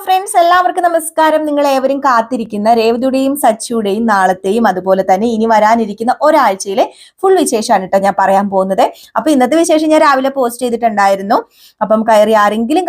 Friends, എല്ലാവർക്കും നമസ്കാരം. നിങ്ങൾ ഏവരും കാത്തിരിക്കുന്ന രേവതിയുടെയും സച്ചിയുടെയും നാളത്തെയും അതുപോലെ തന്നെ ഇനി വരാനിരിക്കുന്ന ഒരാഴ്ചയിലെ ഫുൾ വിശേഷമാണ് കേട്ടോ ഞാൻ പറയാൻ പോകുന്നത്. അപ്പൊ ഇന്നത്തെ വിശേഷം ഞാൻ രാവിലെ പോസ്റ്റ് ചെയ്തിട്ടുണ്ടായിരുന്നു. അപ്പം കയറി ആരെങ്കിലും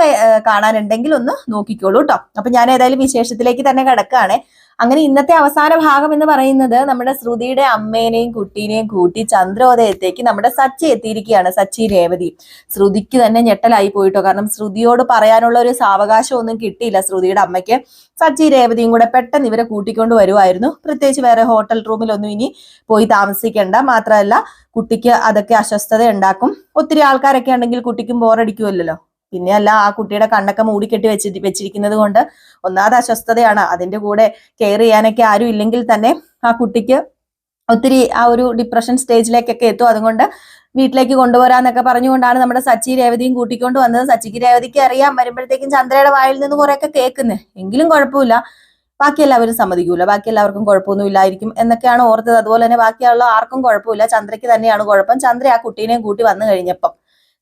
കാണാനുണ്ടെങ്കിൽ ഒന്ന് നോക്കിക്കോളൂ കേട്ടോ. അപ്പൊ ഞാൻ ഏതായാലും വിശേഷത്തിലേക്ക് തന്നെ കിടക്കുകയാണ്. അങ്ങനെ ഇന്നത്തെ അവസാന ഭാഗം എന്ന് പറയുന്നത് നമ്മുടെ ശ്രുതിയുടെ അമ്മേനെയും കുട്ടീനെയും കൂട്ടി ചന്ദ്രോദയത്തേക്ക് നമ്മുടെ സച്ചി എത്തിയിരിക്കുകയാണ്. സച്ചി രേവതി. ശ്രുതിക്ക് തന്നെ ഞെട്ടലായി പോയിട്ടോ. കാരണം ശ്രുതിയോട് പറയാനുള്ള ഒരു സാവകാശം ഒന്നും കിട്ടിയില്ല ശ്രുതിയുടെ അമ്മയ്ക്ക്. സച്ചി രേവതിയും കൂടെ പെട്ടെന്ന് ഇവരെ കൂട്ടിക്കൊണ്ട് വരുമായിരുന്നു. പ്രത്യേകിച്ച് വേറെ ഹോട്ടൽ റൂമിലൊന്നും ഇനി പോയി താമസിക്കേണ്ട. മാത്രമല്ല കുട്ടിക്ക് അതൊക്കെ അസ്വസ്ഥത ഉണ്ടാക്കും. ഒത്തിരി ആൾക്കാരൊക്കെ ഉണ്ടെങ്കിൽ കുട്ടിക്കും ബോറടിക്കുമല്ലോ. പിന്നെ അല്ല, ആ കുട്ടിയുടെ കണ്ണൊക്കെ മൂടിക്കെട്ടി വെച്ചിരിക്കുന്നത് കൊണ്ട് ഒന്നാമത് അസ്വസ്ഥതയാണ്. അതിന്റെ കൂടെ കെയർ ചെയ്യാനൊക്കെ ആരും ഇല്ലെങ്കിൽ തന്നെ ആ കുട്ടിക്ക് ഒത്തിരി ആ ഒരു ഡിപ്രഷൻ സ്റ്റേജിലേക്കൊക്കെ എത്തും. അതുകൊണ്ട് വീട്ടിലേക്ക് കൊണ്ടുവരാന്നൊക്കെ പറഞ്ഞുകൊണ്ടാണ് നമ്മുടെ സച്ചി രേവതിയും കൂട്ടിക്കൊണ്ട് വന്നത്. സച്ചിക്ക് രേവതിക്ക് അറിയാം വരുമ്പോഴത്തേക്കും ചന്ദ്രയുടെ വായിൽ നിന്ന് കുറെയൊക്കെ കേൾക്കുന്നത്. എങ്കിലും കുഴപ്പമില്ല, ബാക്കി എല്ലാവരും സമ്മതിക്കൂല, ബാക്കി എല്ലാവർക്കും കുഴപ്പമൊന്നും ഇല്ലായിരിക്കും എന്നൊക്കെയാണ് ഓർത്തത്. അതുപോലെ തന്നെ ബാക്കിയുള്ള ആർക്കും കുഴപ്പമില്ല, ചന്ദ്രയ്ക്ക് തന്നെയാണ് കുഴപ്പം. ചന്ദ്ര ആ കുട്ടീനെയും കൂട്ടി വന്നു കഴിഞ്ഞപ്പം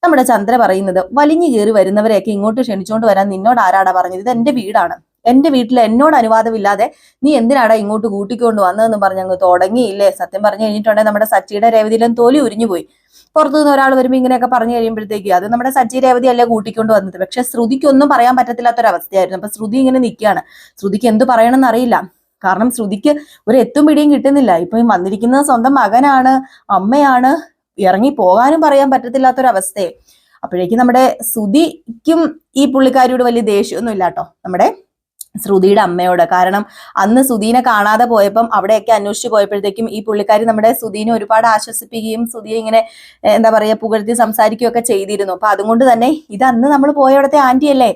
നമ്മുടെ ചന്ദ്ര പറയുന്നത്, വലിഞ്ഞു കയറി വരുന്നവരെയൊക്കെ ഇങ്ങോട്ട് ക്ഷണിച്ചുകൊണ്ട് വരാൻ നിന്നോട് ആരാടാ പറഞ്ഞത്? ഇത് എന്റെ വീടാണ്, എന്റെ വീട്ടിൽ എന്നോട് അനുവാദമില്ലാതെ നീ എന്തിനാടാ ഇങ്ങോട്ട് കൂട്ടിക്കൊണ്ട് വന്നതെന്ന് പറഞ്ഞങ്ങ് തുടങ്ങിയില്ലേ. സത്യം പറഞ്ഞു കഴിഞ്ഞിട്ടുണ്ടെങ്കിൽ നമ്മുടെ സച്ചിയുടെ രേവതിയിലും തോലി ഉരിഞ്ഞു പോയി. പുറത്തുനിന്ന് ഒരാൾ വരുമ്പോൾ ഇങ്ങനെയൊക്കെ പറഞ്ഞു കഴിയുമ്പോഴത്തേക്ക് അത് നമ്മുടെ സച്ചി രേവതി അല്ലേ കൂട്ടിക്കൊണ്ട് വന്നത്. പക്ഷെ ശ്രുതിക്കൊന്നും പറയാൻ പറ്റത്തില്ലാത്തൊരവസ്ഥയായിരുന്നു. അപ്പൊ ശ്രുതി ഇങ്ങനെ നിൽക്കുകയാണ്. ശ്രുതിക്ക് എന്ത് പറയണമെന്ന് അറിയില്ല. കാരണം ശ്രുതിക്ക് ഒരു എത്തും പിടിയും കിട്ടുന്നില്ല. ഇപ്പൊ വന്നിരിക്കുന്നത് സ്വന്തം മകനാണ്, അമ്മയാണ്, ഇറങ്ങി പോകാനും പറയാൻ പറ്റത്തില്ലാത്തൊരവസ്ഥയെ. അപ്പോഴേക്കും നമ്മുടെ ശ്രുതിക്കും ഈ പുള്ളിക്കാരിയോട് വലിയ ദേഷ്യമൊന്നും ഇല്ല കേട്ടോ, നമ്മുടെ ശ്രുതിയുടെ അമ്മയോട്. കാരണം അന്ന് ശ്രുതിനെ കാണാതെ പോയപ്പം അവിടെയൊക്കെ അന്വേഷിച്ചു പോയപ്പോഴത്തേക്കും ഈ പുള്ളിക്കാരി നമ്മുടെ ശ്രുതിനെ ഒരുപാട് ആശ്വസിപ്പിക്കുകയും ശ്രുതിയെ ഇങ്ങനെ എന്താ പറയുക പുകഴ്ത്തി സംസാരിക്കുകയൊക്കെ ചെയ്തിരുന്നു. അപ്പൊ അതുകൊണ്ട് തന്നെ ഇത് അന്ന് നമ്മൾ പോയവിടത്തെ ആന്റി അല്ലേ?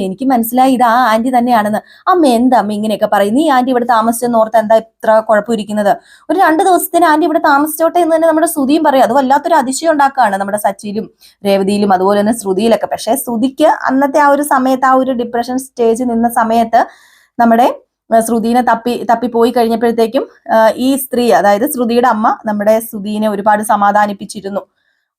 എനിക്ക് മനസ്സിലായി, ഇത് ആ ആന്റി തന്നെയാണെന്ന്. അമ്മ എന്താ അമ്മ ഇങ്ങനെയൊക്കെ പറയും? ഈ ആന്റി ഇവിടെ താമസിച്ചെന്ന് ഓർത്ത് എന്താ ഇത്ര കുഴപ്പമിരിക്കുന്നത്? ഒരു 2 ദിവസത്തിന് ആന്റി ഇവിടെ താമസിച്ചോട്ടെ എന്ന് തന്നെ നമ്മുടെ ശ്രുതിയും പറയും. അത് വല്ലാത്തൊരു അതിശയം ഉണ്ടാക്കുകയാണ് നമ്മുടെ സച്ചിയിലും രേവതിയിലും അതുപോലെ തന്നെ ശ്രുതിയിലൊക്കെ. പക്ഷെ ശ്രുതിക്ക് അന്നത്തെ ആ ഒരു സമയത്ത്, ആ ഒരു ഡിപ്രഷൻ സ്റ്റേജ് നിന്ന സമയത്ത് നമ്മുടെ ശ്രുതിനെ തപ്പി പോയി കഴിഞ്ഞപ്പോഴത്തേക്കും ഈ സ്ത്രീ, അതായത് ശ്രുതിയുടെ അമ്മ, നമ്മുടെ ശ്രുതിനെ ഒരുപാട് സമാധാനിപ്പിച്ചിരുന്നു.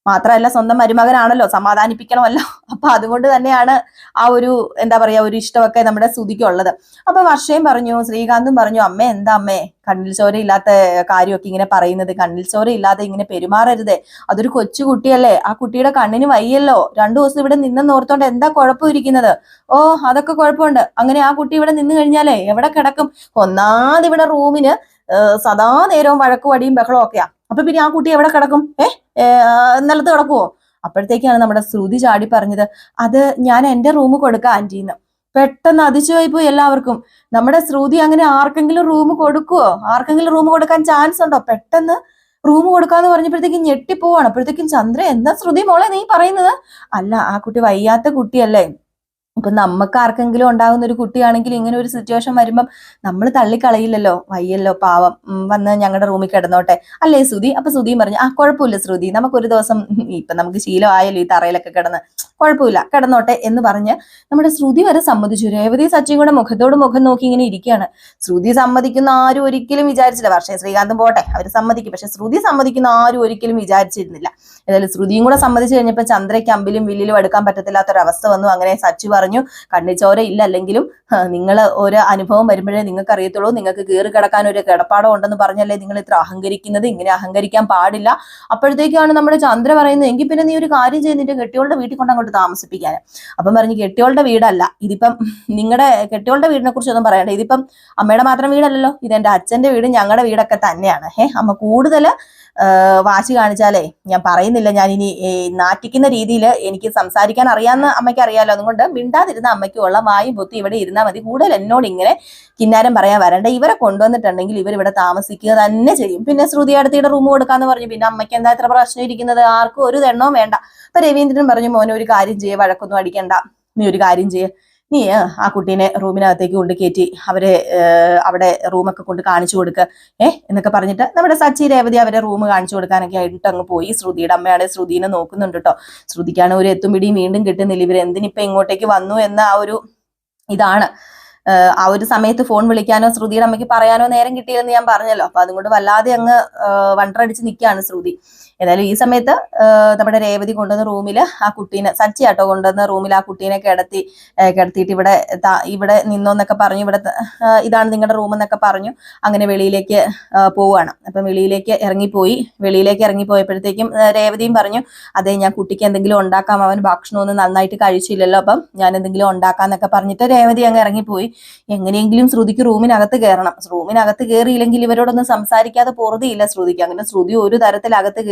മാത്രമല്ല സ്വന്തം മരുമകനാണല്ലോ, സമാധാനിപ്പിക്കണമല്ലോ. അപ്പൊ അതുകൊണ്ട് തന്നെയാണ് ആ ഒരു എന്താ പറയാ ഒരു ഇഷ്ടമൊക്കെ നമ്മുടെ ശ്രുതിക്കുള്ളത്. അപ്പൊ വർഷയും പറഞ്ഞു, ശ്രീകാന്തും പറഞ്ഞു, അമ്മ എന്താ അമ്മേ കണ്ണിൽ ചോരയില്ലാത്ത കാര്യമൊക്കെ ഇങ്ങനെ പറയുന്നത്? കണ്ണിൽ ചോരയില്ലാതെ ഇങ്ങനെ പെരുമാറരുതേ, അതൊരു കൊച്ചു കുട്ടിയല്ലേ, ആ കുട്ടിയുടെ കണ്ണിന് വയ്യല്ലോ. 2 ദിവസം ഇവിടെ നിന്നോർത്തോണ്ട് എന്താ കുഴപ്പമിരിക്കുന്നത്? അതൊക്കെ കുഴപ്പമുണ്ട്. അങ്ങനെ ആ കുട്ടി ഇവിടെ നിന്ന് കഴിഞ്ഞാലേ എവിടെ കിടക്കും? ഒന്നാമത് ഇവിടെ റൂമിന് സദാ നേരവും വഴക്കും അടിയും ബഹളവും ഒക്കെയാ. അപ്പൊ പിന്നെ ആ കുട്ടി എവിടെ കിടക്കും? നിലത്ത് കിടക്കുവോ? അപ്പോഴത്തേക്കാണ് നമ്മുടെ ശ്രുതി ചാടി പറഞ്ഞത്, അത് ഞാൻ എന്റെ റൂം കൊടുക്കാം ആന്റിന്ന്. പെട്ടെന്ന് അതിശയായി പോയി എല്ലാവർക്കും. നമ്മുടെ ശ്രുതി അങ്ങനെ ആർക്കെങ്കിലും റൂം കൊടുക്കുവോ? ആർക്കെങ്കിലും റൂം കൊടുക്കാൻ ചാൻസ് ഉണ്ടോ? പെട്ടെന്ന് റൂം കൊടുക്കാന്ന് പറഞ്ഞപ്പോഴത്തേക്കും ഞെട്ടിപ്പോവാണ്. അപ്പോഴത്തേക്കും ചന്ദ്ര, എന്താ ശ്രുതി മോളെ നീ പറയുന്നത്? അല്ല, ആ കുട്ടി വയ്യാത്ത കുട്ടിയല്ലേ. ഇപ്പൊ നമുക്ക് ആർക്കെങ്കിലും ഉണ്ടാകുന്ന ഒരു കുട്ടിയാണെങ്കിൽ ഇങ്ങനെ ഒരു സിറ്റുവേഷൻ വരുമ്പം നമ്മൾ തള്ളിക്കളയില്ലല്ലോ. വയ്യല്ലോ പാവം, വന്ന് ഞങ്ങളുടെ റൂമിൽ കിടന്നോട്ടെ അല്ലേ ശ്രുതി? അപ്പൊ ശ്രുതിയും പറഞ്ഞു, കുഴപ്പമില്ല ശ്രുതി, നമുക്കൊരു ദിവസം ഇപ്പൊ നമുക്ക് ശീലമായല്ലോ ഈ തറയിലൊക്കെ കിടന്ന്, കുഴപ്പമില്ല കിടന്നോട്ടെ എന്ന് പറഞ്ഞ് നമ്മുടെ ശ്രുതി വരെ സമ്മതിച്ചു. രേവതി സച്ചിയും കൂടെ മുഖത്തോട് മുഖം നോക്കി ഇങ്ങനെ ഇരിക്കുകയാണ്. ശ്രുതി സമ്മതിക്കുന്ന ആരും ഒരിക്കലും വിചാരിച്ചില്ല. പക്ഷേ ശ്രീകാന്തും പോട്ടെ, അവർ സമ്മതിക്കും. പക്ഷെ ശ്രുതി സമ്മതിക്കുന്ന ആരും ഒരിക്കലും വിചാരിച്ചിരുന്നില്ല. ഏതായാലും ശ്രുതിയും കൂടെ സമ്മതിച്ചു കഴിഞ്ഞപ്പോൾ ചന്ദ്രയ്ക്ക് അമ്പിലും വില്ലിലും എടുക്കാൻ പറ്റത്തില്ലാത്തൊരവസ്ഥ വന്നു. അങ്ങനെ സച്ചി പറഞ്ഞു, കണ്ണിച്ചോര ഇല്ല, അല്ലെങ്കിലും നിങ്ങൾ ഒരു അനുഭവം വരുമ്പോഴേ നിങ്ങൾക്ക് അറിയത്തുള്ളൂ, നിങ്ങൾക്ക് കയറി കിടക്കാൻ ഒരു കിടപ്പാടം ഉണ്ടെന്ന് പറഞ്ഞല്ലേ നിങ്ങൾ ഇത്ര അഹങ്കരിക്കുന്നത്, ഇങ്ങനെ അഹങ്കരിക്കാൻ പാടില്ല. അപ്പോഴത്തേക്കാണ് നമ്മുടെ ചന്ദ്ര പറയുന്നത്, എങ്കിൽ പിന്നെ നീ ഒരു കാര്യം ചെയ്യുന്നിട്ട് കെട്ടിയോളുടെ വീട്ടിൽ കൊണ്ട് അങ്ങോട്ട് താമസിപ്പിക്കാൻ. അപ്പം പറഞ്ഞു, കെട്ടിയോളുടെ വീടല്ല ഇതിപ്പം, നിങ്ങളുടെ കെട്ടിയോളുടെ വീടിനെ കുറിച്ചൊന്നും പറയണ്ട, ഇതിപ്പം അമ്മയുടെ മാത്രം വീടല്ലല്ലോ, ഇതെന്റെ അച്ഛന്റെ വീട്, ഞങ്ങളുടെ വീടൊക്കെ തന്നെയാണ്. അമ്മ കൂടുതൽ വാശി കാണിച്ചാലേ ഞാൻ പറയുന്നില്ല, ഞാൻ ഇനി നാറ്റിക്കുന്ന രീതിയിൽ എനിക്ക് സംസാരിക്കാൻ അറിയാമെന്ന് അമ്മയ്ക്ക് അറിയാലോ. അതുകൊണ്ട് മിണ്ടാതിരുന്ന അമ്മയ്ക്കുള്ള വായും പൊത്തി ഇവിടെ ഇരുന്നാൽ മതി. കൂടുതൽ എന്നോട് ഇങ്ങനെ കിന്നാരം പറയാൻ വരണ്ട. ഇവരെ കൊണ്ടുവന്നിട്ടുണ്ടെങ്കിൽ ഇവർ ഇവിടെ താമസിക്കുക തന്നെ ചെയ്യും. പിന്നെ ശ്രുതി അടുത്തിയുടെ റൂം കൊടുക്കാന്ന് പറഞ്ഞു. പിന്നെ അമ്മയ്ക്ക് എന്താ ഇത്ര പ്രശ്നം ഇരിക്കുന്നത്? ആർക്കും ഒരു എണ്ണവും വേണ്ട. അപ്പൊ രവീന്ദ്രൻ പറഞ്ഞു, മോനെ ഒരു കാര്യം ചെയ്യേ, വഴക്കൊന്നും അടിക്കണ്ട, നീ ഒരു കാര്യം ചെയ്യേ, നീ ആ കുട്ടീനെ റൂമിനകത്തേക്ക് കൊണ്ട് കയറ്റി അവരെ അവിടെ റൂമൊക്കെ കൊണ്ട് കാണിച്ചു കൊടുക്കുക എന്നൊക്കെ പറഞ്ഞിട്ട് നമ്മുടെ സച്ചി രേവതി അവരെ റൂം കാണിച്ചു കൊടുക്കാനൊക്കെ ആയിട്ട് അങ്ങ് പോയി. ശ്രുതിയുടെ അമ്മയാണ് ശ്രുതിനെ നോക്കുന്നുണ്ട് കേട്ടോ. ശ്രുതിക്കാണ് ഒരു എത്തും പിടിയും വീണ്ടും കിട്ടുന്നില്ല. ഇവരെന്തിനിപ്പൊ ഇങ്ങോട്ടേക്ക് വന്നു എന്ന ആ ഒരു ഇതാണ്. ആ ഒരു സമയത്ത് ഫോൺ വിളിക്കാനോ ശ്രുതിയുടെ അമ്മയ്ക്ക് പറയാനോ നേരം കിട്ടിയില്ലെന്ന് ഞാൻ പറഞ്ഞല്ലോ. അപ്പൊ അതുകൊണ്ട് വല്ലാതെ അങ്ങ് വണ്ടറടിച്ച് നിൽക്കുകയാണ് ശ്രുതി. ഏതായാലും ഈ സമയത്ത് നമ്മുടെ രേവതി കൊണ്ടുവന്ന റൂമിൽ ആ കുട്ടീനെ, സച്ചിയാട്ടോ കൊണ്ടുവന്ന റൂമിൽ ആ കുട്ടീനെ കിടത്തിയിട്ട് ഇവിടെ നിന്നോന്നൊക്കെ പറഞ്ഞു, ഇവിടെ ഇതാണ് നിങ്ങളുടെ റൂം എന്നൊക്കെ പറഞ്ഞു. അങ്ങനെ വെളിയിലേക്ക് പോവുകയാണ്. അപ്പം വെളിയിലേക്ക് ഇറങ്ങിപ്പോയപ്പോഴത്തേക്കും രേവതിയും പറഞ്ഞു, അതെ ഞാൻ കുട്ടിക്ക് എന്തെങ്കിലും ഉണ്ടാക്കാം, അവൻ ഭക്ഷണമൊന്നും നന്നായിട്ട് കഴിച്ചില്ലല്ലോ, അപ്പം ഞാൻ എന്തെങ്കിലും ഉണ്ടാക്കാന്നൊക്കെ പറഞ്ഞിട്ട് രേവതി അങ്ങ് ഇറങ്ങിപ്പോയി. എങ്ങനെയെങ്കിലും ശ്രുതിക്ക് റൂമിനകത്ത് കയറണം. റൂമിനകത്ത് കയറിയില്ലെങ്കിൽ ഇവരോടൊന്നും സംസാരിക്കാതെ പൊറുതിയില്ല ശ്രുതിക്ക്. അങ്ങനെ ശ്രുതി ഒരു തരത്തിൽ അകത്ത്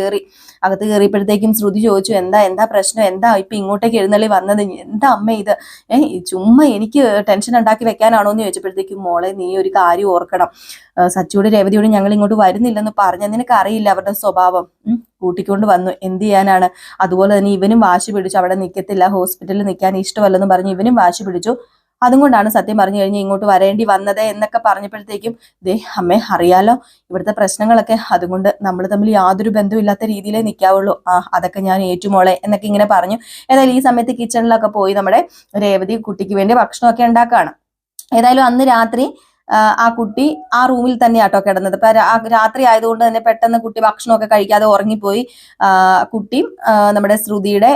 കയറിയപ്പോഴത്തേക്കും ശ്രുതി ചോദിച്ചു, എന്താ പ്രശ്നം, എന്താ ഇപ്പൊ ഇങ്ങോട്ടേക്ക് എഴുന്നള്ളി വന്നത്, എന്താ അമ്മ ഇത്, ചുമ്മാ എനിക്ക് ടെൻഷൻ ഉണ്ടാക്കി വെക്കാനാണോ എന്ന് ചോദിച്ചപ്പോഴത്തേക്കും, മോളെ നീ ഒരു കാര്യം ഓർക്കണം, സച്ചിയോട് രേവതിയോട് ഞങ്ങൾ ഇങ്ങോട്ട് വരുന്നില്ലെന്ന് പറഞ്ഞ, നിനക്ക് അറിയില്ല അവരുടെ സ്വഭാവം, കൂട്ടിക്കൊണ്ട് വന്നു, എന്ത് ചെയ്യാനാണ്. അതുപോലെ തന്നെ ഇവനും വാശി പിടിച്ചു, അവിടെ നിൽക്കത്തില്ല, ഹോസ്പിറ്റലിൽ നിൽക്കാൻ ഇഷ്ടമല്ലെന്ന് പറഞ്ഞ് ഇവനും വാശി പിടിച്ചു. അതുകൊണ്ടാണ് സത്യം പറഞ്ഞു കഴിഞ്ഞാൽ ഇങ്ങോട്ട് വരേണ്ടി വന്നത് എന്നൊക്കെ പറഞ്ഞപ്പോഴത്തേക്കും, ദേ അമ്മേ അറിയാലോ ഇവിടുത്തെ പ്രശ്നങ്ങളൊക്കെ, അതുകൊണ്ട് നമ്മൾ തമ്മിൽ യാതൊരു ബന്ധമില്ലാത്ത രീതിയിലേ നിൽക്കാവുള്ളൂ, അതൊക്കെ ഞാൻ ഏറ്റുമോളെ എന്നൊക്കെ ഇങ്ങനെ പറഞ്ഞു. ഏതായാലും ഈ സമയത്ത് കിച്ചണിലൊക്കെ പോയി നമ്മുടെ രേവതി കുട്ടിക്ക് വേണ്ടി ഭക്ഷണമൊക്കെ ഉണ്ടാക്കുകയാണ്. ഏതായാലും അന്ന് രാത്രി ആ കുട്ടി ആ റൂമിൽ തന്നെയാട്ടോ കിടന്നത്. ഇപ്പൊ രാത്രി ആയതുകൊണ്ട് തന്നെ പെട്ടെന്ന് കുട്ടി ഭക്ഷണമൊക്കെ കഴിക്കാതെ ഉറങ്ങിപ്പോയി. കുട്ടിയും നമ്മുടെ ശ്രുതിയുടെ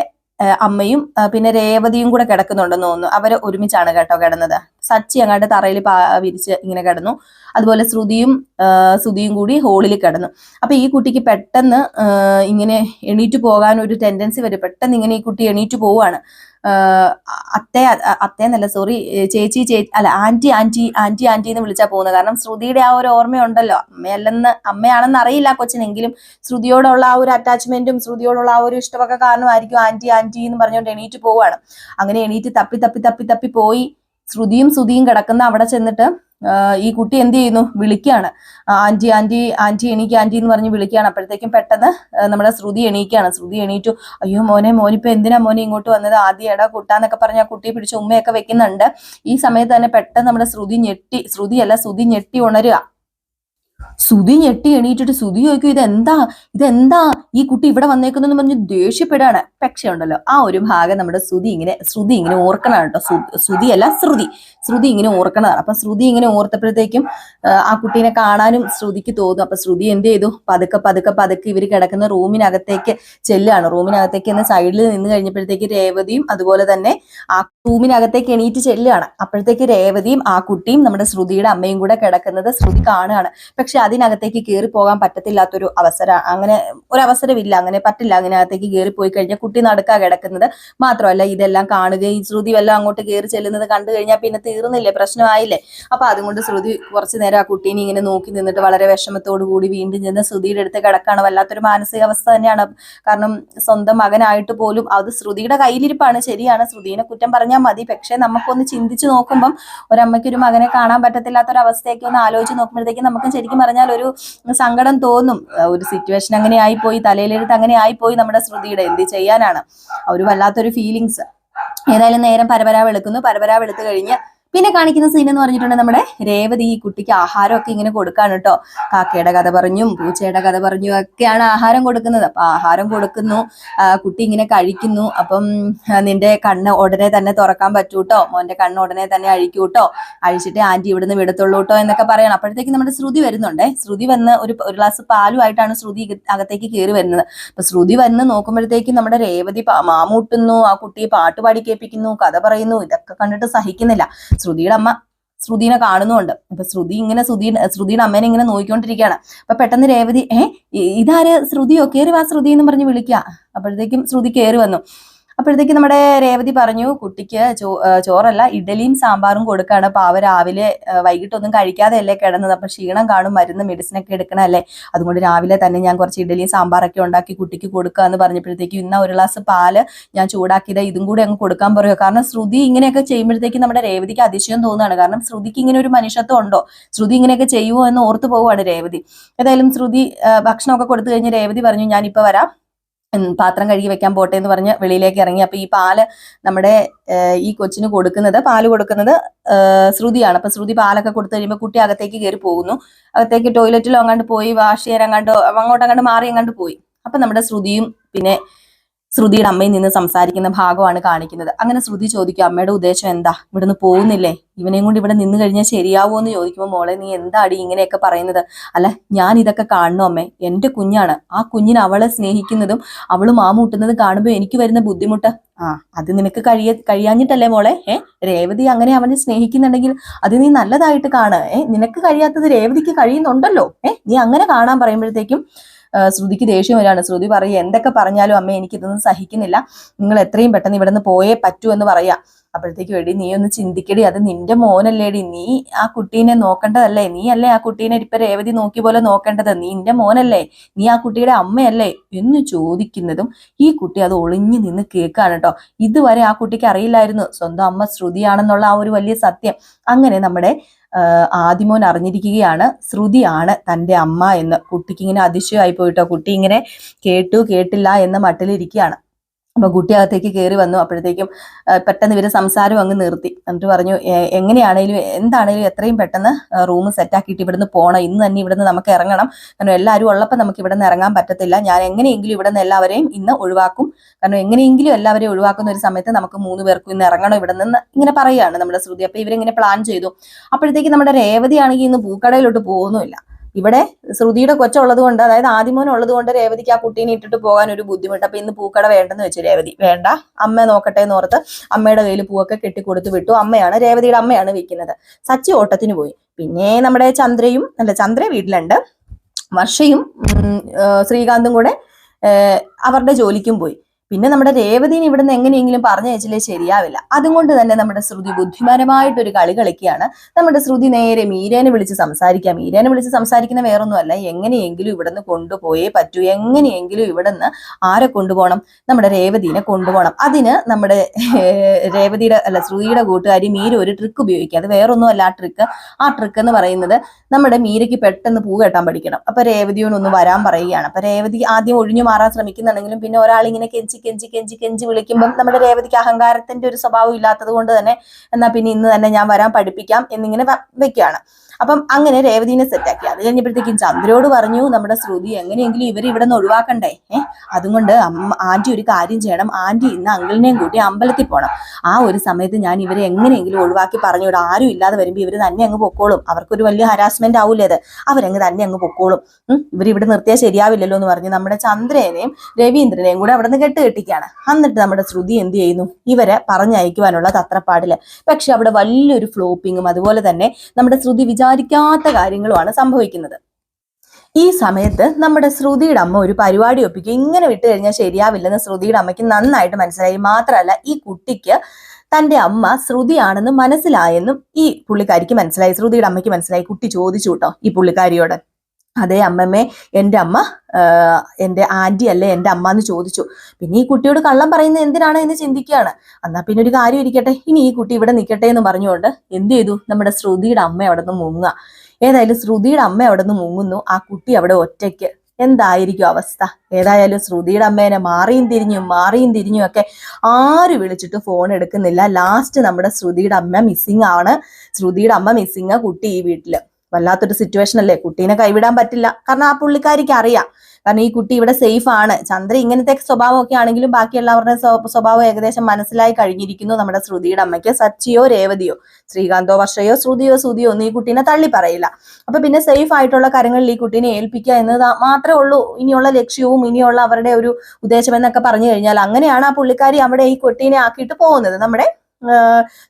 അമ്മയും പിന്നെ രേവതിയും കൂടെ കിടക്കുന്നുണ്ടെന്ന് തോന്നുന്നു. അവര് ഒരുമിച്ചാണ് കേട്ടോ കിടന്നത്. സച്ചി അങ്ങാണ്ട് തറയിൽ വിരിച്ച് ഇങ്ങനെ കിടന്നു. അതുപോലെ ശ്രുതിയും കൂടി ഹോളിൽ കിടന്നു. അപ്പൊ ഈ കുട്ടിക്ക് പെട്ടെന്ന് ഇങ്ങനെ എണീറ്റ് പോകാൻ ഒരു ടെൻഡൻസി വരും. പെട്ടെന്ന് ഇങ്ങനെ ഈ കുട്ടി എണീറ്റ് പോവാണ്. അത്തേന്നല്ല, സോറി, ആന്റി എന്ന് വിളിച്ചാ പോകുന്നത്. കാരണം ശ്രുതിയുടെ ആ ഒരു ഓർമ്മയുണ്ടല്ലോ, അമ്മയാണെന്ന് അറിയില്ല കൊച്ചിനെങ്കിലും ശ്രുതിയോടുള്ള ആ ഒരു അറ്റാച്ച്മെന്റും ശ്രുതിയോടുള്ള ആ ഒരു ഇഷ്ടമൊക്കെ കാരണമായിരിക്കും ആന്റി എന്ന് പറഞ്ഞുകൊണ്ട് എണീറ്റ് പോവാണ്. അങ്ങനെ എണീറ്റ് തപ്പി പോയി ശ്രുതിയും കിടക്കുന്ന അവിടെ ചെന്നിട്ട് ഈ കുട്ടി എന്ത് ചെയ്യുന്നു, വിളിക്കുകയാണ്, ആന്റി എണീക്ക് ആന്റി എന്ന് പറഞ്ഞ് വിളിക്കുകയാണ്. അപ്പോഴത്തേക്കും പെട്ടെന്ന് നമ്മുടെ ശ്രുതി എണീക്കുകയാണ്. ശ്രുതി എണീറ്റു. അയ്യോ മോനിപ്പോ എന്തിനാ മോനെ ഇങ്ങോട്ട് വന്നത്, ആദ്യം എടാ കുട്ടാന്നൊക്കെ പറഞ്ഞ് ആ കുട്ടിയെ പിടിച്ച് ഉമ്മയൊക്കെ വെക്കുന്നുണ്ട്. ഈ സമയത്ത് തന്നെ പെട്ടെന്ന് നമ്മുടെ ശ്രുതി ഞെട്ടി ഉണരുക. ശ്രുതി ഞെട്ടി എണീറ്റിട്ട് ശ്രുതി ചോദിക്കും, ഇതെന്താ ഈ കുട്ടി ഇവിടെ വന്നേക്കുന്നെന്ന് പറഞ്ഞ് ദേഷ്യപ്പെടാണ്. പക്ഷെ ഉണ്ടല്ലോ ആ ഒരു ഭാഗം നമ്മുടെ ശ്രുതി ഇങ്ങനെ ഓർക്കണതാണ് കേട്ടോ. ശ്രുതി ഇങ്ങനെ ഓർക്കണതാണ്. അപ്പൊ ശ്രുതി ഇങ്ങനെ ഓർത്തപ്പോഴത്തേക്കും ആ കുട്ടീനെ കാണാനും ശ്രുതിക്ക് തോന്നും. അപ്പൊ ശ്രുതി എന്ത് ചെയ്തു, പതുക്കെ ഇവർ കിടക്കുന്ന റൂമിനകത്തേക്ക് ചെല്ലുകയാണ്. റൂമിനകത്തേക്ക് എന്ന് സൈഡിൽ നിന്ന് കഴിഞ്ഞപ്പോഴത്തേക്ക് രേവതിയും അതുപോലെ തന്നെ ആ റൂമിനകത്തേക്ക് എണീറ്റ് ചെല്ലുകയാണ്. അപ്പോഴത്തേക്ക് രേവതിയും ആ കുട്ടിയും നമ്മുടെ ശ്രുതിയുടെ അമ്മയും കൂടെ കിടക്കുന്നത് ശ്രുതി കാണുകയാണ്. പക്ഷെ അതിനകത്തേക്ക് കയറി പോകാൻ പറ്റത്തില്ലാത്തൊരു അവസരം, അങ്ങനെ ഒരു അവസരമില്ല, അങ്ങനെ പറ്റില്ല. അതിനകത്തേക്ക് കയറി പോയി കഴിഞ്ഞാൽ കുട്ടി നടുക്കാ കിടക്കുന്നത്. മാത്രമല്ല ഇതെല്ലാം കാണുകയും ശ്രുതി വല്ലതും അങ്ങോട്ട് കയറി ചെല്ലുന്നത് കണ്ടു കഴിഞ്ഞാൽ പിന്നെ തീർന്നില്ലേ, പ്രശ്നമായില്ലേ. അപ്പൊ അതുകൊണ്ട് ശ്രുതി കുറച്ചു നേരം ആ കുട്ടീനെ ഇങ്ങനെ നോക്കി നിന്നിട്ട് വളരെ വിഷമത്തോടു കൂടി വീണ്ടും ചെന്ന് ശ്രുതിയുടെ അടുത്ത് കിടക്കാണ്. വല്ലാത്തൊരു മാനസികാവസ്ഥ തന്നെയാണ്. കാരണം സ്വന്തം മകനായിട്ട് പോലും അത് ശ്രുതിയുടെ കയ്യിലിരിപ്പാണ്, ശരിയാണ്, ശ്രുതിനെ കുറ്റം പറഞ്ഞാൽ മതി. പക്ഷെ നമുക്കൊന്ന് ചിന്തിച്ചു നോക്കുമ്പം ഒരമ്മയ്ക്ക് ഒരു മകനെ കാണാൻ പറ്റത്തില്ലാത്തൊരവസ്ഥയൊക്കെ ഒന്ന് ആലോചിച്ച് നോക്കുമ്പോഴത്തേക്കും നമുക്ക് ശരിക്കും പറഞ്ഞാൽ ഒരു സങ്കടം തോന്നും. ഒരു സിറ്റുവേഷൻ അങ്ങനെ ആയിപ്പോയി, തലയിലെടുത്ത് അങ്ങനെ ആയിപ്പോയി നമ്മുടെ ശ്രുതിയുടെ, എന്ത് ചെയ്യാനാണ്, ഒരു വല്ലാത്തൊരു ഫീലിങ്സ്. ഏതായാലും നേരം പരപരാ വെളുത്ത് കഴിഞ്ഞ് പിന്നെ കാണിക്കുന്ന സീൻ എന്ന് പറഞ്ഞിട്ടുണ്ടെങ്കിൽ നമ്മുടെ രേവതി ഈ കുട്ടിക്ക് ആഹാരമൊക്കെ ഇങ്ങനെ കൊടുക്കാണ് കേട്ടോ. കാക്കയുടെ കഥ പറഞ്ഞും പൂച്ചയുടെ കഥ പറഞ്ഞും ഒക്കെയാണ് ആഹാരം കൊടുക്കുന്നത്. അപ്പൊ ആഹാരം കൊടുക്കുന്നു, കുട്ടി ഇങ്ങനെ കഴിക്കുന്നു. അപ്പം നിന്റെ കണ്ണ് ഉടനെ തന്നെ തുറക്കാൻ പറ്റൂട്ടോ, മോന്റെ കണ്ണ് ഉടനെ തന്നെ അഴിക്കൂട്ടോ, അഴിച്ചിട്ട് ആന്റി ഇവിടുന്ന് വിടത്തുള്ളൂ കേട്ടോ എന്നൊക്കെ പറയണം. അപ്പോഴത്തേക്ക് നമ്മുടെ ശ്രുതി വരുന്നുണ്ടേ. ശ്രുതി വന്ന് ഒരു ഗ്ലാസ് പാലുമായിട്ടാണ് ശ്രുതി അകത്തേക്ക് കയറി വരുന്നത്. അപ്പൊ ശ്രുതി വന്ന് നോക്കുമ്പോഴത്തേക്കും നമ്മുടെ രേവതി മാമൂട്ടുന്നു, ആ കുട്ടിയെ പാട്ട് പാടി കേൾപ്പിക്കുന്നു, കഥ പറയുന്നു. ഇതൊക്കെ കണ്ടിട്ട് സഹിക്കുന്നില്ല. ശ്രുതിയുടെ അമ്മ ശ്രുതിനെ കാണുന്നുണ്ട്. അപ്പൊ ശ്രുതിയുടെ അമ്മേനെ ഇങ്ങനെ നോക്കിക്കൊണ്ടിരിക്കുകയാണ്. അപ്പൊ പെട്ടെന്ന് രേവതി ഇതാര്, ശ്രുതിയോ, കയറി വാ ശ്രുതി എന്ന് പറഞ്ഞ് വിളിക്കുക. അപ്പോഴത്തേക്കും ശ്രുതി കയറി വന്നു. അപ്പോഴത്തേക്ക് നമ്മുടെ രേവതി പറഞ്ഞു, കുട്ടിക്ക് ചോറല്ല ഇഡലിയും സാമ്പാറും കൊടുക്കാണ്. പാവ രാവിലെ വൈകിട്ടൊന്നും കഴിക്കാതെയല്ലേ കിടന്നത്, അപ്പൊ ക്ഷീണം കാണും, മരുന്ന് മെഡിസിനൊക്കെ എടുക്കണല്ലേ, അതുകൊണ്ട് രാവിലെ തന്നെ ഞാൻ കുറച്ച് ഇഡലിയും സാമ്പാറൊക്കെ ഉണ്ടാക്കി കുട്ടിക്ക് കൊടുക്കുക എന്ന് പറഞ്ഞപ്പോഴത്തേക്കും, ഇന്ന ഒരു ഗ്ലാസ് പാല് ഞാൻ ചൂടാക്കിയത് ഇതും കൂടി അങ്ങ് കൊടുക്കാൻ പറയുമോ. കാരണം ശ്രുതി ഇങ്ങനെയൊക്കെ ചെയ്യുമ്പോഴത്തേക്കും നമ്മുടെ രേവതിക്ക് അതിശയം തോന്നുകയാണ്. കാരണം ശ്രുതിക്ക് ഇങ്ങനെ ഒരു മനുഷ്യത്വം ഉണ്ടോ, ശ്രുതി ഇങ്ങനെയൊക്കെ ചെയ്യുമോ എന്ന് ഓർത്തു പോവുകയാണ് രേവതി. ഏതായാലും ശ്രുതി ഭക്ഷണമൊക്കെ കൊടുത്തു കഴിഞ്ഞ് രേവതി പറഞ്ഞു, ഞാനിപ്പോ വരാം, പാത്രം കഴുകി വെക്കാൻ പോട്ടെ എന്ന് പറഞ്ഞ് വെളിയിലേക്ക് ഇറങ്ങി. അപ്പൊ ഈ പാല് നമ്മുടെ ഈ കൊച്ചിന് പാല് കൊടുക്കുന്നത് ശ്രുതിയാണ്. അപ്പൊ ശ്രുതി പാലൊക്കെ കൊടുത്തു കഴിയുമ്പോൾ കുട്ടി അകത്തേക്ക് കയറി പോകുന്നു. അകത്തേക്ക് ടോയ്ലറ്റിലോ അങ്ങാണ്ട് പോയി, വാഷ് ചെയ്യാൻ അങ്ങോട്ടങ്ങാണ്ട് മാറി അങ്ങാണ്ട് പോയി. അപ്പൊ നമ്മുടെ ശ്രുതിയും പിന്നെ ശ്രുതിയുടെ അമ്മയിൽ നിന്ന് സംസാരിക്കുന്ന ഭാഗമാണ് കാണിക്കുന്നത്. അങ്ങനെ ശ്രുതി ചോദിക്കും, അമ്മയുടെ ഉദ്ദേശം എന്താ, ഇവിടുന്ന് പോകുന്നില്ലേ, ഇവനെയും കൊണ്ട് ഇവിടെ നിന്ന് കഴിഞ്ഞാൽ ശരിയാവോ എന്ന് ചോദിക്കുമ്പോൾ, മോളെ നീ എന്താടി ഇങ്ങനെയൊക്കെ പറയുന്നത്, അല്ല ഞാൻ ഇതൊക്കെ കാണണോ അമ്മേ, എന്റെ കുഞ്ഞാണ്, ആ കുഞ്ഞിന് അവളെ സ്നേഹിക്കുന്നതും അവള് മാമൂട്ടുന്നതും കാണുമ്പോൾ എനിക്ക് വരുന്ന ബുദ്ധിമുട്ട്, അത് നിനക്ക് കഴിയാഞ്ഞിട്ടല്ലേ മോളെ, രേവതി അങ്ങനെ അവനെ സ്നേഹിക്കുന്നുണ്ടെങ്കിൽ അത് നീ നല്ലതായിട്ട് കാണ്, നിനക്ക് കഴിയാത്തത് രേവതിക്ക് കഴിയുന്നുണ്ടല്ലോ, നീ അങ്ങനെ കാണാൻ പറയുമ്പോഴത്തേക്കും ശ്രുതിക്ക് ദേഷ്യം വരികയാണ്. ശ്രുതി പറയുക, എന്തൊക്കെ പറഞ്ഞാലും അമ്മ എനിക്കിതൊന്നും സഹിക്കുന്നില്ല, നിങ്ങൾ എത്രയും പെട്ടെന്ന് ഇവിടെ നിന്ന് പോയേ പറ്റൂ എന്ന് പറയാ. അപ്പോഴത്തേക്കും എടി നീ ഒന്ന് ചിന്തിക്കടി, അത് നിന്റെ മോനല്ലേടി, നീ ആ കുട്ടീനെ നോക്കേണ്ടതല്ലേ, നീ അല്ലേ ആ കുട്ടീനെ ഇപ്പൊ രേവതി നോക്കിയ പോലെ നോക്കേണ്ടത്, നിന്റെ മോനല്ലേ, നീ ആ കുട്ടിയുടെ അമ്മയല്ലേ എന്ന് ചോദിക്കുന്നതും ഈ കുട്ടി അത് ഒളിഞ്ഞു നിന്ന് കേൾക്കാണ് കേട്ടോ. ഇതുവരെ ആ കുട്ടിക്ക് അറിയില്ലായിരുന്നു സ്വന്തം അമ്മ ശ്രുതിയാണെന്നുള്ള ആ ഒരു വലിയ സത്യം. അങ്ങനെ നമ്മുടെ ആദിമോൻ അറിഞ്ഞിരിക്കുകയാണ് ശ്രുതിയാണ് തൻ്റെ അമ്മ എന്ന്. കുട്ടിക്ക് ഇങ്ങനെ അതിശയമായി പോയിട്ടോ, കുട്ടി ഇങ്ങനെ കേട്ടില്ല എന്ന മട്ടിലിരിക്കുകയാണ്. അപ്പൊ കുട്ടി അകത്തേക്ക് കയറി വന്നു. അപ്പോഴത്തേക്കും പെട്ടെന്ന് ഇവര് സംസാരം അങ്ങ് നിർത്തി. എന്നിട്ട് പറഞ്ഞു, എങ്ങനെയാണേലും എന്താണേലും എത്രയും പെട്ടെന്ന് റൂം സെറ്റാക്കിയിട്ട് ഇവിടുന്ന് പോകണം, ഇന്ന് തന്നെ ഇവിടുന്ന് നമുക്ക് ഇറങ്ങണം, കാരണം എല്ലാവരും ഉള്ളപ്പോൾ നമുക്ക് ഇവിടുന്ന് ഇറങ്ങാൻ പറ്റത്തില്ല, ഞാൻ എങ്ങനെയെങ്കിലും ഇവിടുന്ന് എല്ലാവരെയും ഇന്ന് ഒഴിവാക്കും, കാരണം എങ്ങനെയെങ്കിലും എല്ലാവരെയും ഒഴിവാക്കുന്ന ഒരു സമയത്ത് നമുക്ക് 3 പേർക്കും ഇന്ന് ഇറങ്ങണം ഇവിടെ നിന്ന്, ഇങ്ങനെ പറയുകയാണ് നമ്മുടെ ശ്രുതി. അപ്പൊ ഇവരിങ്ങനെ പ്ലാൻ ചെയ്തു. അപ്പോഴത്തേക്ക് നമ്മുടെ രേവതി ആണെങ്കിൽ ഇന്ന് പൂക്കടയിലോട്ട് പോകുന്നുമില്ല. ഇവിടെ ശ്രുതിയുടെ കൊച്ചുള്ളത് കൊണ്ട്, അതായത് ആദിമോൻ ഉള്ളത് കൊണ്ട് രേവതിക്ക് ആ കുട്ടീനെ ഇട്ടിട്ട് പോകാൻ ഒരു ബുദ്ധിമുട്ട്. അപ്പൊ ഇന്ന് പൂക്കട വേണ്ടെന്ന് വെച്ചു രേവതി. വേണ്ട, അമ്മ നോക്കട്ടെ എന്ന് ഓർത്ത് അമ്മയുടെ കയ്യിൽ പൂവൊക്കെ കെട്ടിക്കൊടുത്ത് വിട്ടു. രേവതിയുടെ അമ്മയാണ് വിൽക്കുന്നത്. സച്ചി ഓട്ടത്തിന് പോയി. പിന്നെ നമ്മുടെ ചന്ദ്ര വീട്ടിലുണ്ട്. വർഷയും ശ്രീകാന്തും കൂടെ അവരുടെ ജോലിക്കും പോയി. പിന്നെ നമ്മുടെ രേവതിനെ ഇവിടുന്ന് എങ്ങനെയെങ്കിലും പറഞ്ഞു വെച്ചില്ലേ ശരിയാവില്ല. അതുകൊണ്ട് തന്നെ നമ്മുടെ ശ്രുതി ബുദ്ധിമാനമായിട്ടൊരു കളി കളിക്കുകയാണ്. നമ്മുടെ ശ്രുതി നേരെ മീരേനെ വിളിച്ച് സംസാരിക്കാം. മീരേനെ വിളിച്ച് സംസാരിക്കുന്ന വേറൊന്നുമല്ല, എങ്ങനെയെങ്കിലും ഇവിടുന്ന് കൊണ്ടുപോയേ പറ്റൂ, എങ്ങനെയെങ്കിലും ഇവിടുന്ന് ആരെ കൊണ്ടുപോകണം, നമ്മുടെ രേവതിനെ കൊണ്ടുപോകണം. അതിന് നമ്മുടെ ശ്രുതിയുടെ കൂട്ടുകാരി മീര ഒരു ട്രിക്ക് ഉപയോഗിക്കുക. അത് വേറൊന്നുമല്ല ആ ട്രിക്ക് എന്ന് പറയുന്നത്, നമ്മുടെ മീരയ്ക്ക് പെട്ടെന്ന് പൂ കെട്ടാൻ പഠിക്കണം. അപ്പൊ രേവതിയോടൊന്ന് വരാൻ പറയുകയാണ്. അപ്പൊ രേവതി ആദ്യം ഒഴിഞ്ഞു മാറാൻ ശ്രമിക്കുന്നുണ്ടെങ്കിലും പിന്നെ ഒരാളിങ്ങനെ കെഞ്ചി വിളിക്കുമ്പം നമ്മുടെ രേവതിക്ക് അഹങ്കാരത്തിന്റെ ഒരു സ്വഭാവം ഇല്ലാത്തത് കൊണ്ട് തന്നെ, എന്നാ പിന്നെ ഇന്ന് തന്നെ ഞാൻ വരാൻ പഠിപ്പിക്കാം എന്നിങ്ങനെ വെക്കുകയാണ്. അപ്പം അങ്ങനെ രേവതിനെ സെറ്റാക്കി. അത് കഴിഞ്ഞപ്പോഴത്തേക്കും ചന്ദ്രയോട് പറഞ്ഞു, നമ്മുടെ ശ്രുതി എങ്ങനെയെങ്കിലും ഇവർ ഇവിടെ നിന്ന് ഒഴിവാക്കണ്ടേ, അതുകൊണ്ട് ആന്റി ഒരു കാര്യം ചെയ്യണം, ആന്റി ഇന്ന് അങ്കിളിനെയും കൂട്ടി അമ്പലത്തിൽ പോകണം, ആ ഒരു സമയത്ത് ഞാൻ ഇവരെ എങ്ങനെയെങ്കിലും ഒഴിവാക്കി പറഞ്ഞുവിടും, ആരും ഇല്ലാതെ വരുമ്പോൾ ഇവർ തന്നെ അങ്ങ് പൊക്കോളും, അവർക്കൊരു വലിയ ഹരാസ്മെന്റ് ആവൂലേ അത്, അവരങ്ങ് തന്നെ അങ്ങ് പൊക്കോളും, ഇവരിവിടെ നിർത്തിയാൽ ശരിയാവില്ലല്ലോ എന്ന് പറഞ്ഞ് നമ്മുടെ ചന്ദ്രനെയും രവീന്ദ്രനെയും കൂടെ അവിടെ നിന്ന് കെട്ടിക്കാണ്. എന്നിട്ട് നമ്മുടെ ശ്രുതി എന്ത് ചെയ്യുന്നു, ഇവരെ പറഞ്ഞയക്കുവാനുള്ള തത്രപ്പാടില്. പക്ഷെ അവിടെ വലിയൊരു ഫ്ലോപ്പിങ്ങും അതുപോലെ തന്നെ നമ്മുടെ ശ്രുതി വിചാരിക്കാത്ത കാര്യങ്ങളുമാണ് സംഭവിക്കുന്നത്. ഈ സമയത്ത് നമ്മുടെ ശ്രുതിയുടെ അമ്മ ഒരു പരിപാടി ഒപ്പിക്കും. ഇങ്ങനെ വിട്ടു കഴിഞ്ഞാൽ ശരിയാവില്ലെന്ന് ശ്രുതിയുടെ അമ്മയ്ക്ക് നന്നായിട്ട് മനസ്സിലായി. മാത്രമല്ല ഈ കുട്ടിക്ക് തന്റെ അമ്മ ശ്രുതിയാണെന്ന് മനസ്സിലായെന്നും ഈ പുള്ളിക്കാരിക്ക് മനസ്സിലായി. ശ്രുതിയുടെ അമ്മയ്ക്ക് മനസ്സിലായി. കുട്ടി ചോദിച്ചു കേട്ടോ ഈ പുള്ളിക്കാരിയോട്, അതേ അമ്മമ്മേ, എൻ്റെ അമ്മ എൻ്റെ ആന്റി അല്ലേ എൻ്റെ അമ്മ എന്ന് ചോദിച്ചു. പിന്നെ ഈ കുട്ടിയോട് കള്ളം പറയുന്നത് എന്തിനാണ് എന്ന് ചിന്തിക്കുകയാണ്. എന്നാ പിന്നെ ഒരു കാര്യം ഇരിക്കട്ടെ, ഇനി ഈ കുട്ടി ഇവിടെ നിൽക്കട്ടെ എന്ന് പറഞ്ഞുകൊണ്ട് എന്ത് ചെയ്തു, നമ്മുടെ ശ്രുതിയുടെ അമ്മ അവിടെ നിന്ന് മുങ്ങുക. ഏതായാലും ശ്രുതിയുടെ അമ്മ അവിടെ നിന്ന് മുങ്ങുന്നു, ആ കുട്ടി അവിടെ ഒറ്റയ്ക്ക്. എന്തായിരിക്കും അവസ്ഥ? ഏതായാലും ശ്രുതിയുടെ അമ്മേനെ മാറിയും തിരിഞ്ഞും ഒക്കെ ആര് വിളിച്ചിട്ട് ഫോൺ എടുക്കുന്നില്ല. ലാസ്റ്റ് നമ്മുടെ ശ്രുതിയുടെ അമ്മ മിസ്സിങ് ആണ്. ശ്രുതിയുടെ അമ്മ മിസ്സിങ്, കുട്ടി ഈ വീട്ടില്. വല്ലാത്തൊരു സിറ്റുവേഷൻ അല്ലേ, കുട്ടീനെ കൈവിടാൻ പറ്റില്ല. കാരണം ആ പുള്ളിക്കാരിക്ക് അറിയാം, കാരണം ഈ കുട്ടി ഇവിടെ സേഫ് ആണ്. ചന്ദ്ര ഇങ്ങനത്തെ സ്വഭാവമൊക്കെ ആണെങ്കിലും ബാക്കിയുള്ളവരുടെ സ്വഭാവം ഏകദേശം മനസ്സിലായി കഴിഞ്ഞിരിക്കുന്നു നമ്മുടെ ശ്രുതിയുടെ അമ്മയ്ക്ക്. സച്ചിയോ രേവതിയോ ശ്രീകാന്തോ വർഷയോ ശ്രുതിയോ ഒന്നും ഈ കുട്ടീനെ തള്ളി പറയില്ല. അപ്പൊ പിന്നെ സേഫ് ആയിട്ടുള്ള കാര്യങ്ങളിൽ ഈ കുട്ടീനെ ഏൽപ്പിക്കുക എന്നത് മാത്രമേ ഉള്ളൂ ഇനിയുള്ള ലക്ഷ്യവും ഇനിയുള്ള അവരുടെ ഒരു ഉദ്ദേശം എന്നൊക്കെ പറഞ്ഞു കഴിഞ്ഞാൽ. അങ്ങനെയാണ് ആ പുള്ളിക്കാരി അവിടെ ഈ കുട്ടീനെ ആക്കിയിട്ട് പോകുന്നത്, നമ്മുടെ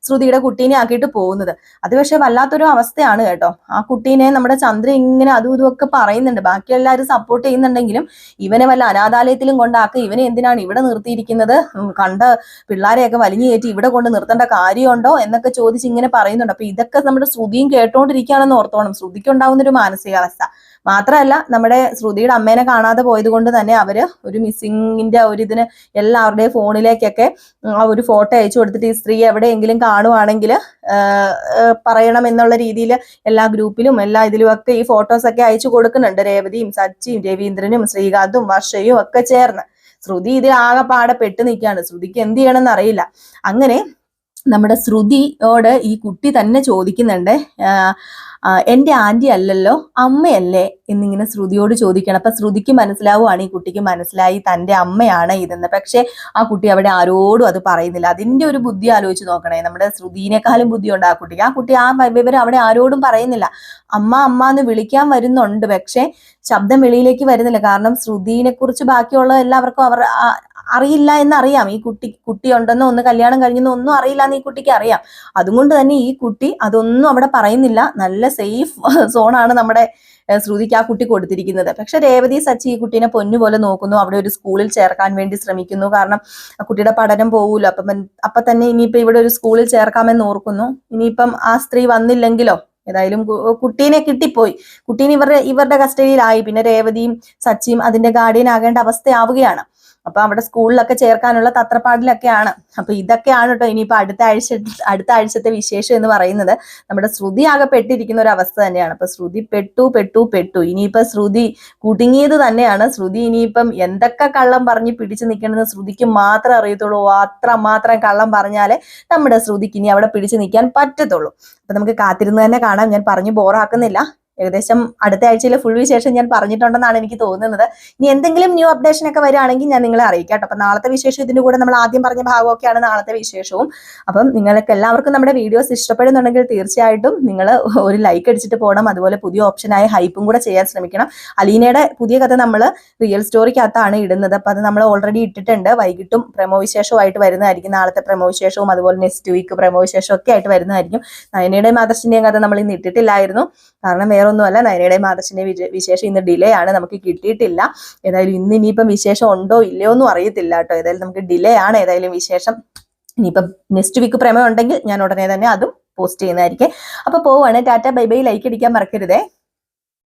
ശ്രുതിയുടെ കുട്ടീനെ ആക്കിയിട്ട് പോകുന്നത്. അത് പക്ഷെ വല്ലാത്തൊരു അവസ്ഥയാണ് കേട്ടോ. ആ കുട്ടീനെ നമ്മുടെ ചന്ദ്ര ഇങ്ങനെ അതും ഇതും ഒക്കെ പറയുന്നുണ്ട്, ബാക്കി എല്ലാവരും സപ്പോർട്ട് ചെയ്യുന്നുണ്ടെങ്കിലും ഇവനെ വല്ല അനാഥാലയത്തിലും കൊണ്ടാക്കുക, ഇവനെ എന്തിനാണ് ഇവിടെ നിർത്തിയിരിക്കുന്നത്, കണ്ട പിള്ളേരെയൊക്കെ വലിഞ്ഞു കയറ്റി ഇവിടെ കൊണ്ട് നിർത്തേണ്ട കാര്യമുണ്ടോ എന്നൊക്കെ ചോദിച്ച് ഇങ്ങനെ പറയുന്നുണ്ട്. അപ്പൊ ഇതൊക്കെ നമ്മുടെ ശ്രുതിയും കേട്ടോണ്ടിരിക്കുകയാണെന്ന് ഓർത്തോണം, ശ്രുതിക്ക് ഉണ്ടാവുന്നൊരു മാനസികാവസ്ഥ. മാത്രമല്ല നമ്മുടെ ശ്രുതിയുടെ അമ്മേനെ കാണാതെ പോയത് കൊണ്ട് തന്നെ അവര് ഒരു മിസ്സിങ്ങിന്റെ ഒരു ഇതിന് എല്ലാവരുടെയും ഫോണിലേക്കൊക്കെ ആ ഒരു ഫോട്ടോ അയച്ചു കൊടുത്തിട്ട് ഈ സ്ത്രീ എവിടെയെങ്കിലും കാണുവാണെങ്കിൽ പറയണം എന്നുള്ള രീതിയിൽ എല്ലാ ഗ്രൂപ്പിലും എല്ലാ ഇതിലും ഒക്കെ ഈ ഫോട്ടോസ് ഒക്കെ അയച്ചു കൊടുക്കുന്നുണ്ട്. രേവതിയും സച്ചിയും രവീന്ദ്രനും ശ്രീകാന്തും വർഷയും ഒക്കെ ചേർന്ന്. ശ്രുതി ഇത് ആകെപ്പാടെ പെട്ട് നിൽക്കുകയാണ്. ശ്രുതിക്ക് എന്ത് ചെയ്യണമെന്ന് അറിയില്ല. അങ്ങനെ നമ്മുടെ ശ്രുതിയോട് ഈ കുട്ടി തന്നെ ചോദിക്കുന്നുണ്ട്, എൻ്റെ ആൻറ്റി അല്ലല്ലോ അമ്മയല്ലേ എന്നിങ്ങനെ ശ്രുതിയോട് ചോദിക്കണം. അപ്പൊ ശ്രുതിക്ക് മനസ്സിലാവുകയാണ്, ഈ കുട്ടിക്ക് മനസ്സിലായി തൻ്റെ അമ്മയാണ് ഇതെന്ന്. പക്ഷെ ആ കുട്ടി അവിടെ ആരോടും അത് പറയുന്നില്ല. അതിന്റെ ഒരു ബുദ്ധി ആലോചിച്ച് നോക്കണേ, നമ്മുടെ ശ്രുതിനേക്കാളും ബുദ്ധിയുണ്ട് ആ കുട്ടിക്ക്. ആ കുട്ടി ആ വിവരം അവിടെ ആരോടും പറയുന്നില്ല. അമ്മ അമ്മ എന്ന് വിളിക്കാൻ വരുന്നുണ്ട്, പക്ഷെ ശബ്ദം വെളിയിലേക്ക് വരുന്നില്ല. കാരണം ശ്രുതിനെ കുറിച്ച് ബാക്കിയുള്ള എല്ലാവർക്കും അറിയില്ല എന്നറിയാം. ഈ കുട്ടി ഉണ്ടെന്നോ ഒന്ന് കല്യാണം കഴിഞ്ഞെന്നോ ഒന്നും അറിയില്ല എന്ന് ഈ കുട്ടിക്ക് അറിയാം. അതുകൊണ്ട് തന്നെ ഈ കുട്ടി അതൊന്നും അവിടെ പറയുന്നില്ല. നല്ല സേഫ് സോണാണ് നമ്മുടെ ശ്രുതിക്ക് ആ കുട്ടി കൊടുത്തിരിക്കുന്നത്. പക്ഷെ രേവതി സച്ചി ഈ കുട്ടീനെ പൊന്നുപോലെ നോക്കുന്നു. അവിടെ ഒരു സ്കൂളിൽ ചേർക്കാൻ വേണ്ടി ശ്രമിക്കുന്നു. കാരണം ആ കുട്ടിയുടെ പഠനം പോകൂല്ലോ. അപ്പൊ തന്നെ ഇനിയിപ്പോ ഇവിടെ ഒരു സ്കൂളിൽ ചേർക്കാമെന്ന് ഓർക്കുന്നു. ഇനിയിപ്പം ആ സ്ത്രീ വന്നില്ലെങ്കിലോ, ഏതായാലും കുട്ടീനെ കിട്ടിപ്പോയി. കുട്ടീനെ ഇവരുടെ കസ്റ്റഡിയിലായി. പിന്നെ രേവതിയും സച്ചിയും അതിന്റെ ഗാർഡിയൻ ആകേണ്ട അവസ്ഥയാവുകയാണ്. അപ്പൊ അവിടെ സ്കൂളിലൊക്കെ ചേർക്കാനുള്ള തത്രപ്പാടിലൊക്കെയാണ്. അപ്പൊ ഇതൊക്കെയാണ് കേട്ടോ ഇനിയിപ്പോ അടുത്ത ആഴ്ചത്തെ വിശേഷം എന്ന് പറയുന്നത്. നമ്മുടെ ശ്രുതി ആകെ പെട്ടിരിക്കുന്ന ഒരു അവസ്ഥ തന്നെയാണ്. അപ്പൊ ശ്രുതി പെട്ടു. ഇനിയിപ്പോ ശ്രുതി കുടുങ്ങിയത് തന്നെയാണ്. ശ്രുതി ഇനിയിപ്പം എന്തൊക്കെ കള്ളം പറഞ്ഞ് പിടിച്ചു നിൽക്കണമെന്ന് ശ്രുതിക്ക് മാത്രം അറിയത്തുള്ളൂ. അത്രമാത്രം കള്ളം പറഞ്ഞാലേ നമ്മുടെ ശ്രുതിക്ക് ഇനി അവിടെ പിടിച്ചു നിൽക്കാൻ പറ്റത്തുള്ളൂ. അപ്പൊ നമുക്ക് കാത്തിരുന്ന് തന്നെ കാണാം. ഞാൻ പറഞ്ഞു ബോറാക്കുന്നില്ല. ഏകദേശം അടുത്ത ആഴ്ചയിലെ ഫുൾ വിശേഷം ഞാൻ പറഞ്ഞിട്ടുണ്ടെന്നാണ് എനിക്ക് തോന്നുന്നത്. ഇനി എന്തെങ്കിലും ന്യൂ അപ്ഡേഷൻ ഒക്കെ വരികയാണെങ്കിൽ ഞാൻ നിങ്ങളെ അറിയിക്കാം. അപ്പൊ നാളത്തെ വിശേഷം ഇതിന്റെ കൂടെ നമ്മൾ ആദ്യം പറഞ്ഞ ഭാഗമൊക്കെയാണ് നാളത്തെ വിശേഷവും. അപ്പം നിങ്ങൾക്ക് എല്ലാവർക്കും നമ്മുടെ വീഡിയോസ് ഇഷ്ടപ്പെടുന്നുണ്ടെങ്കിൽ തീർച്ചയായിട്ടും നിങ്ങൾ ഒരു ലൈക്ക് അടിച്ചിട്ട് പോകണം. അതുപോലെ പുതിയ ഓപ്ഷനായ ഹൈപ്പും കൂടെ ചെയ്യാൻ ശ്രമിക്കണം. അലീനയുടെ പുതിയ കഥ നമ്മൾ റിയൽ സ്റ്റോറിക്കകത്താണ് ഇടുന്നത്. അപ്പൊ അത് നമ്മൾ ഓൾറെഡി ഇട്ടിട്ടുണ്ട്. വൈകിട്ടും പ്രമോ വിശേഷമായിട്ട് വരുന്നതായിരിക്കും. നാളത്തെ പ്രമോ വിശേഷവും അതുപോലെ നെക്സ്റ്റ് വീക്ക് പ്രമോ വിശേഷം ഒക്കെ ആയിട്ട് വരുന്നതായിരിക്കും. നയനയുടെയും ആദർശിന്റെയും കഥ നമ്മൾ ഇന്ന് ഇട്ടിട്ടില്ലായിരുന്നു. കാരണം വേറൊന്നുമല്ല, നയനയുടെയും ആദർശിന്റെ വിശേഷം ഇന്ന് ഡിലേ ആണ്, നമുക്ക് കിട്ടിയിട്ടില്ല. ഏതായാലും ഇന്ന് ഇനിയിപ്പം വിശേഷം ഉണ്ടോ ഇല്ലയോ ഒന്നും അറിയത്തില്ല കേട്ടോ. ഏതായാലും നമുക്ക് ഡിലേ ആണ് ഏതായാലും വിശേഷം. ഇനിയിപ്പം നെക്സ്റ്റ് വീക്ക് പ്രമേയം ഉണ്ടെങ്കിൽ ഞാൻ ഉടനെ തന്നെ അതും പോസ്റ്റ് ചെയ്യുന്നതായിരിക്കും. അപ്പൊ പോവാണ്. Tata bye bye. ലൈക്ക് അടിക്കാൻ മറക്കരുതേ.